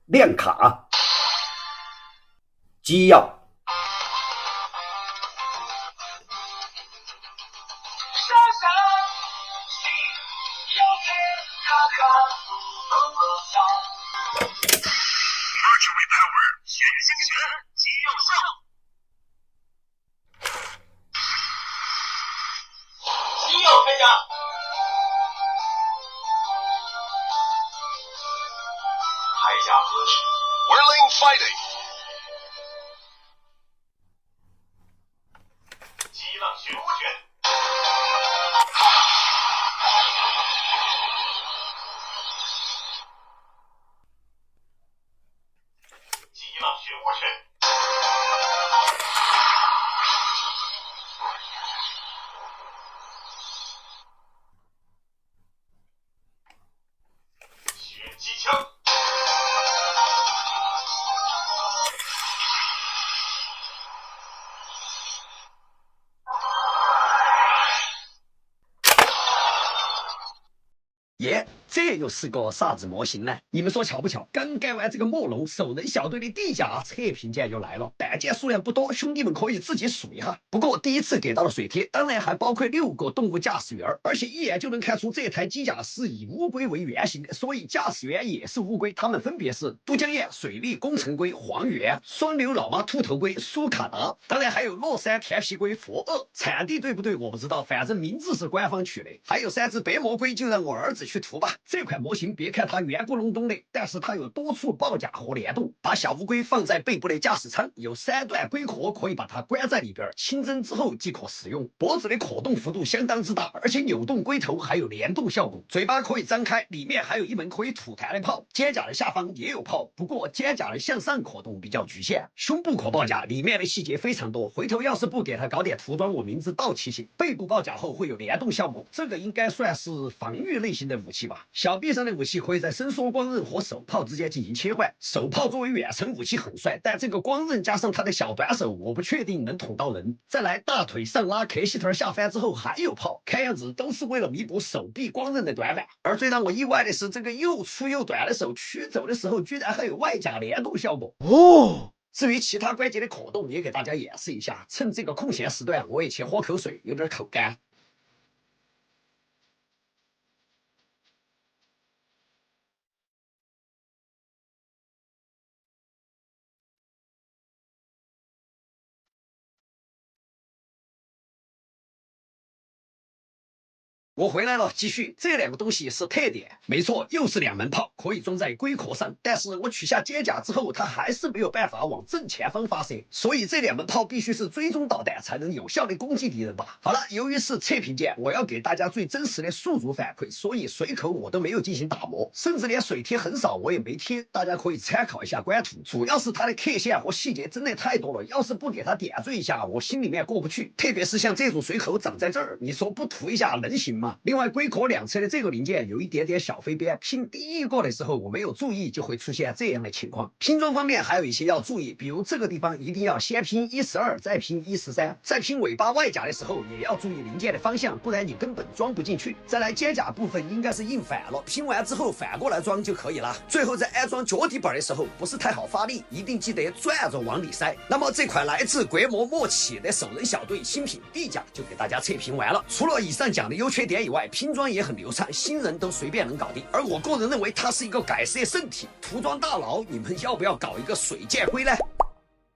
亮卡、机要、Mercury Power 全新学，极有效。机要开甲，铠甲合体 ，Whirling Fighting， 激浪旋涡拳。激浪旋涡拳，血击枪，耶，这又是个啥子模型呢？你们说巧不巧？刚改完这个墨龙兽人小队的地甲测评件就来了，但件数量不多，兄弟们可以自己数一下。不过第一次给到了水贴，当然还包括6个动物驾驶员，而且一眼就能看出这台机甲是以乌龟为原型的，所以驾驶员也是乌龟，他们分别是都江堰水利工程龟黄猿、双流老妈秃头龟苏卡达，当然还有乐山田皮龟佛鳄。产地对不对我不知道，反正名字是官方取的。还有3只白魔龟，就让我儿子去涂吧。这款模型别看它圆咕隆咚的，但是它有多处爆甲和联动。把小乌龟放在背部的驾驶舱，有3段龟壳可以把它关在里边，清蒸之后即可使用。脖子的可动幅度相当之大，而且扭动龟头还有联动效果。嘴巴可以张开，里面还有一门可以吐痰的泡。肩胛的下方也有泡，不过肩胛的向上可动比较局限。胸部可爆甲，里面的细节非常多，回头要是不给它搞点涂装，我名字到期行。背部爆甲后会有联动效果，这个应该算是防御类型的武器吧。小臂上的武器可以在伸缩光刃和手炮之间进行切换。手炮作为远程武器很帅，但这个光刃加上它的小短手，我不确定能捅到人。再来大腿上拉克西特下翻之后还有炮，看样子都是为了弥补手臂光刃的短板。而最让我意外的是，这个又粗又短的手驱走的时候居然还有外甲联动效果哦。至于其他关节的可动，也给大家演示一下。趁这个空闲时段，我也去喝口水，有点口干。我回来了，继续。这2个东西是特点，没错，又是2门炮，可以装在龟壳上。但是我取下肩甲之后，它还是没有办法往正前方发射，所以这2门炮必须是追踪导弹才能有效的攻击敌人吧。好了，由于是测评件，我要给大家最真实的数组反馈，所以随口我都没有进行打磨，甚至连水贴很少我也没贴，大家可以参考一下官图。主要是它的刻线和细节真的太多了，要是不给它点缀一下，我心里面过不去。特别是像这种水口长在这儿，你说不涂一下能行吗？另外，龟壳两侧的这个零件有一点点小飞边，拼第一个的时候我没有注意，就会出现这样的情况。拼装方面还有一些要注意，比如这个地方一定要先拼112，再拼113，在拼尾巴外甲的时候也要注意零件的方向，不然你根本装不进去。再来肩甲部分应该是印反了，拼完之后反过来装就可以了。最后在安装脚底板的时候不是太好发力，一定记得转着往里塞。那么这款来自国模默契的手人小队新品地甲就给大家测评完了。除了以上讲的优缺点以外，拼装也很流畅，新人都随便能搞定。而我个人认为它是一个改色圣体，涂装大佬，你们要不要搞一个水箭龟呢？